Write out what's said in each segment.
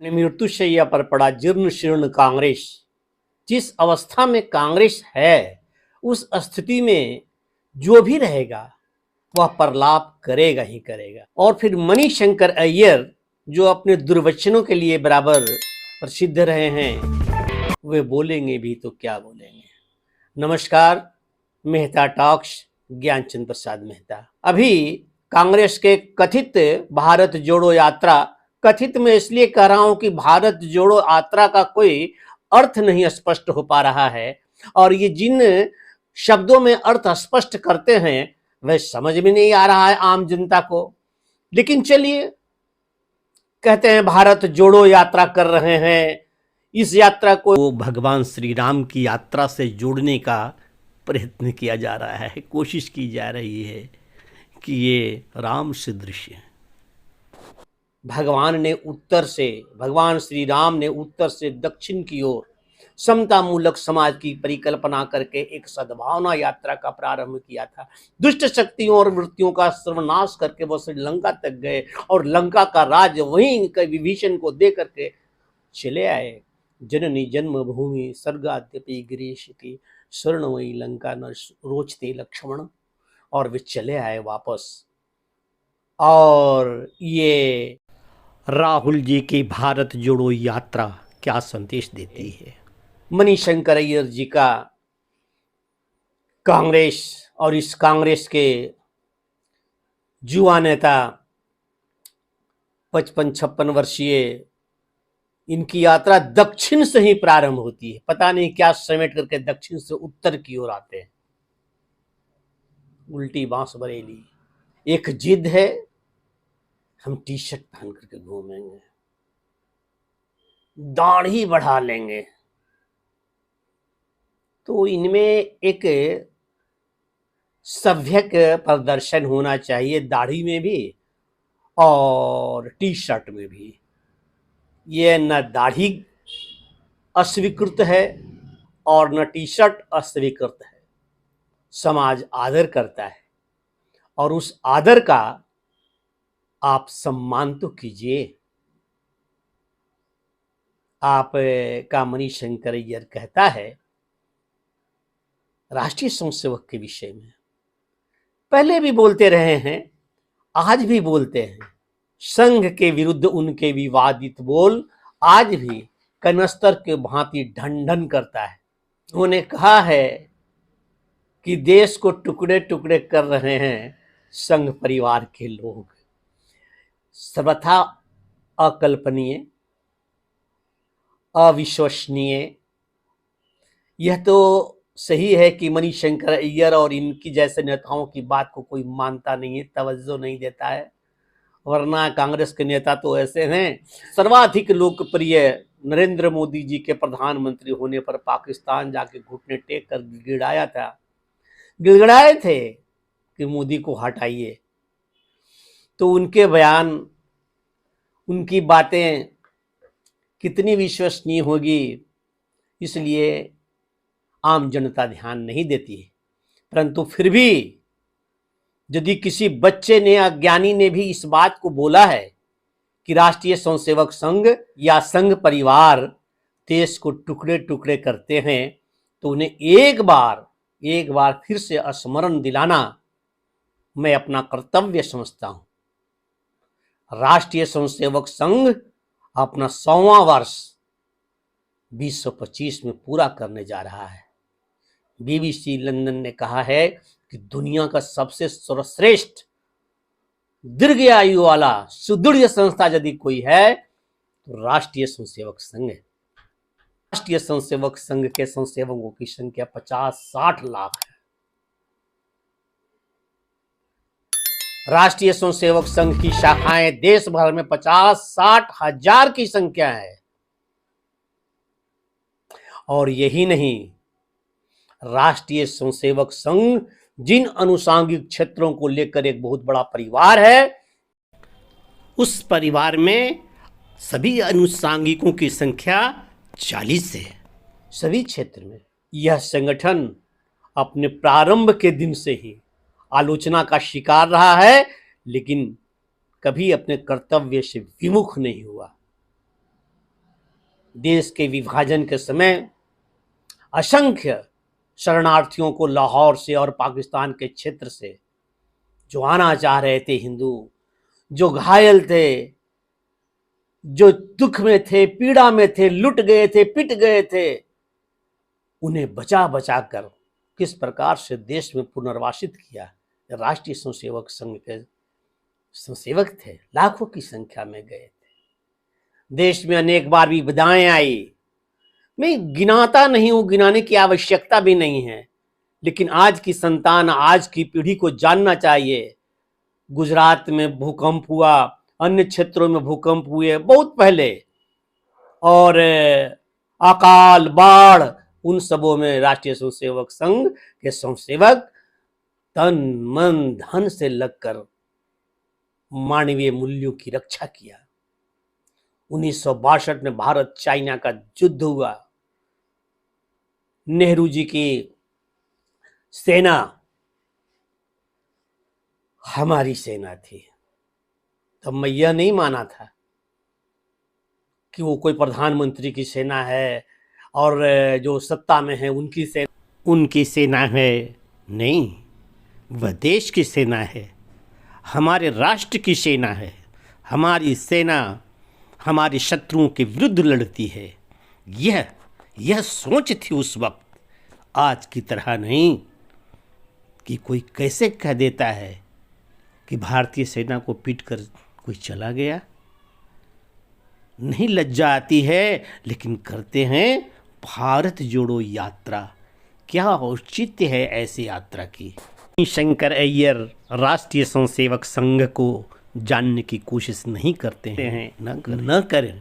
मृत्युशैया पर पड़ा जीर्ण शीर्ण कांग्रेस, जिस अवस्था में कांग्रेस है उस स्थिति में जो भी रहेगा वह प्रलाप करेगा ही करेगा। और फिर मणिशंकर अय्यर जो अपने दुर्वचनों के लिए बराबर प्रसिद्ध रहे हैं, वे बोलेंगे भी तो क्या बोलेंगे। नमस्कार, मेहता टॉक्स, ज्ञानचंद प्रसाद मेहता। अभी कांग्रेस के कथित भारत जोड़ो यात्रा, कथित में इसलिए कह रहा हूं कि भारत जोड़ो यात्रा का कोई अर्थ नहीं स्पष्ट हो पा रहा है, और ये जिन शब्दों में अर्थ स्पष्ट करते हैं वह समझ में नहीं आ रहा है आम जनता को। लेकिन चलिए, कहते हैं भारत जोड़ो यात्रा कर रहे हैं, इस यात्रा को भगवान श्री राम की यात्रा से जोड़ने का प्रयत्न किया जा रहा है, कोशिश की जा रही है कि ये राम से दृश्य है। भगवान श्री राम ने उत्तर से दक्षिण की ओर समतामूलक समाज की परिकल्पना करके एक सद्भावना यात्रा का प्रारंभ किया था। दुष्ट शक्तियों और वृत्तियों का सर्वनाश करके वो श्रीलंका तक गए और लंका का राज वहीं विभीषण को दे करके चले आए। जननी जन्मभूमि स्वर्गाद्यपि गिरीशिति स्वर्णमयी लंका न रोचते लक्ष्मण, और वे चले आए वापस। और ये राहुल जी की भारत जोड़ो यात्रा क्या संदेश देती है। मणिशंकर अय्यर जी का कांग्रेस और इस कांग्रेस के युवा नेता 55-56 वर्षीय, इनकी यात्रा दक्षिण से ही प्रारंभ होती है। पता नहीं क्या समेट करके दक्षिण से उत्तर की ओर आते हैं। उल्टी बांस बरेली। एक जिद है, हम टी शर्ट पहन करके घूमेंगे, दाढ़ी बढ़ा लेंगे। तो इनमें एक सभ्यक प्रदर्शन होना चाहिए, दाढ़ी में भी और टी शर्ट में भी। ये न दाढ़ी अस्वीकृत है और न टी शर्ट अस्वीकृत है। समाज आदर करता है और उस आदर का आप सम्मान तो कीजिए। आप का मणिशंकर अय्यर कहता है राष्ट्रीय स्वयंसेवक के विषय में, पहले भी बोलते रहे हैं, आज भी बोलते हैं, संघ के विरुद्ध उनके विवादित बोल आज भी कनस्तर के भांति ढंढन करता है। उन्होंने कहा है कि देश को टुकड़े टुकड़े कर रहे हैं संघ परिवार के लोग। सर्वथा अकल्पनीय, अविश्वसनीय। यह तो सही है कि मणिशंकर अय्यर और इनकी जैसे नेताओं की बात को कोई मानता नहीं है, तवज्जो नहीं देता है, वरना कांग्रेस के नेता तो ऐसे हैं। सर्वाधिक लोकप्रिय नरेंद्र मोदी जी के प्रधानमंत्री होने पर पाकिस्तान जाके घुटने टेक कर गिड़गिड़ाए थे कि मोदी को हटाइए। तो उनके बयान, उनकी बातें कितनी विश्वसनीय होगी, इसलिए आम जनता ध्यान नहीं देती है। परंतु फिर भी यदि किसी बच्चे ने, अज्ञानी ने भी इस बात को बोला है कि राष्ट्रीय स्वयंसेवक संघ या संघ परिवार देश को टुकड़े टुकड़े करते हैं, तो उन्हें एक बार फिर से स्मरण दिलाना मैं अपना कर्तव्य समझता हूं। राष्ट्रीय स्वयंसेवक संघ अपना 100वां वर्ष 2025 में पूरा करने जा रहा है। BBC लंदन ने कहा है कि दुनिया का सबसे सर्वश्रेष्ठ दीर्घ आयु वाला सुदृढ़ संस्था यदि कोई है तो राष्ट्रीय स्वयंसेवक संघ है। राष्ट्रीय स्वयंसेवक संघ के स्वयंसेवकों की संख्या 50-60 लाख है। राष्ट्रीय स्वयंसेवक संघ की शाखाएं देश भर में 50-60 हजार की संख्या है। और यही नहीं, राष्ट्रीय स्वयंसेवक संघ जिन अनुसांगिक क्षेत्रों को लेकर एक बहुत बड़ा परिवार है, उस परिवार में सभी अनुसांगिकों की संख्या 40 है। सभी क्षेत्र में यह संगठन अपने प्रारंभ के दिन से ही आलोचना का शिकार रहा है, लेकिन कभी अपने कर्तव्य से विमुख नहीं हुआ। देश के विभाजन के समय असंख्य शरणार्थियों को लाहौर से और पाकिस्तान के क्षेत्र से जो आना चाह रहे थे हिंदू, जो घायल थे, जो दुख में थे, पीड़ा में थे, लुट गए थे, पिट गए थे, उन्हें बचा बचा कर किस प्रकार से देश में पुनर्वासित किया। राष्ट्रीय स्वयंसेवक संघ के स्वयंसेवक थे, लाखों की संख्या में गए थे। देश में अनेक बार विपदाएं आई, मैं गिनाता नहीं हूं, गिनाने की आवश्यकता भी नहीं है, लेकिन आज की संतान, आज की पीढ़ी को जानना चाहिए। गुजरात में भूकंप हुआ, अन्य क्षेत्रों में भूकंप हुए बहुत पहले, और अकाल, बाढ़, उन सबों में राष्ट्रीय स्वयंसेवक संघ के स्वयंसेवक तन मन धन से लगकर मानवीय मूल्यों की रक्षा किया। 1962 में भारत चाइना का युद्ध हुआ। नेहरू जी की सेना हमारी सेना थी। तब मैं यह नहीं माना था कि वो कोई प्रधानमंत्री की सेना है और जो सत्ता में है उनकी सेना है। नहीं, वह देश की सेना है, हमारे राष्ट्र की सेना है। हमारी सेना हमारे शत्रुओं के विरुद्ध लड़ती है। यह सोच थी उस वक्त, आज की तरह नहीं कि कोई कैसे कह देता है कि भारतीय सेना को पीटकर कोई चला गया। नहीं लज्जा आती है, लेकिन करते हैं भारत जोड़ो यात्रा। क्या औचित्य है ऐसी यात्रा की। शंकर अय्यर राष्ट्रीय स्वयंसेवक संघ को जानने की कोशिश नहीं करते हैं, न करें।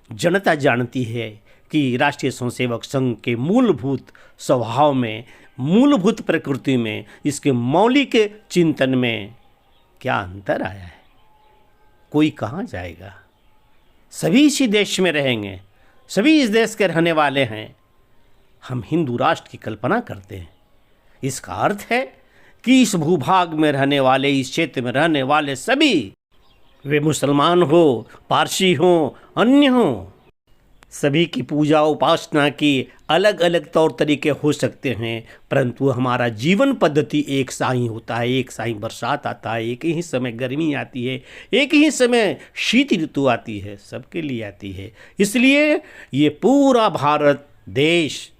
जनता जानती है कि राष्ट्रीय स्वयंसेवक संघ के मूलभूत स्वभाव में, मूलभूत प्रकृति में, इसके मौलिक चिंतन में क्या अंतर आया है। कोई कहाँ जाएगा, सभी इसी देश में रहेंगे, सभी इस देश के रहने वाले हैं। हम हिंदू राष्ट्र की कल्पना करते हैं। इसका अर्थ है कि इस भूभाग में रहने वाले, इस क्षेत्र में रहने वाले सभी, वे मुसलमान हो, पारसी हो, अन्य हो, सभी की पूजा उपासना की अलग अलग तौर तरीके हो सकते हैं, परंतु हमारा जीवन पद्धति एक सा ही होता है। एक सा ही बरसात आता है, एक ही समय गर्मी आती है, एक ही समय शीत ऋतु आती है, सबके लिए आती है। इसलिए ये पूरा भारत देश,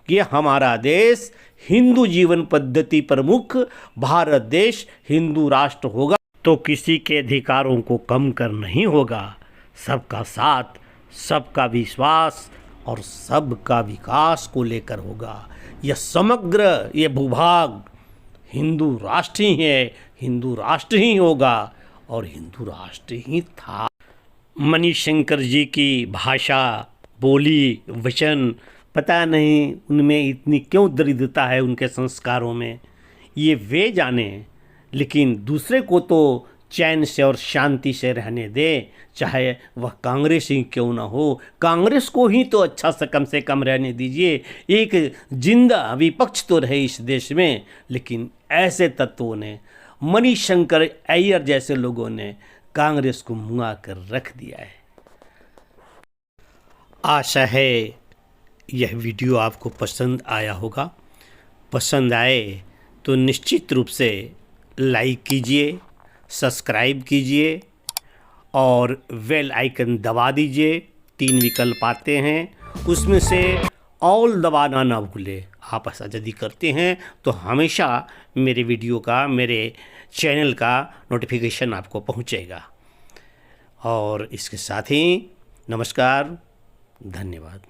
ये हमारा देश हिंदू जीवन पद्धति प्रमुख भारत देश हिंदू राष्ट्र होगा तो किसी के अधिकारों को कम कर नहीं होगा। सबका साथ, सबका विश्वास और सबका विकास को लेकर होगा। यह समग्र ये भूभाग हिंदू राष्ट्र ही है, हिंदू राष्ट्र ही होगा और हिंदू राष्ट्र ही था। मणिशंकर जी की भाषा, बोली, वचन, पता नहीं उनमें इतनी क्यों दरिद्रता है, उनके संस्कारों में, ये वे जाने। लेकिन दूसरे को तो चैन से और शांति से रहने दे, चाहे वह कांग्रेस ही क्यों ना हो। कांग्रेस को ही तो अच्छा से कम रहने दीजिए। एक जिंदा विपक्ष तो रहे इस देश में, लेकिन ऐसे तत्वों ने, मणिशंकर अय्यर जैसे लोगों ने कांग्रेस को मुआ कर रख दिया है। आशा है यह वीडियो आपको पसंद आया होगा। पसंद आए तो निश्चित रूप से लाइक कीजिए, सब्सक्राइब कीजिए और बेल आइकन दबा दीजिए। 3 विकल्प आते हैं, उसमें से ऑल दबाना ना भूलें। आप ऐसा यदि करते हैं तो हमेशा मेरे वीडियो का, मेरे चैनल का नोटिफिकेशन आपको पहुंचेगा। और इसके साथ ही नमस्कार, धन्यवाद।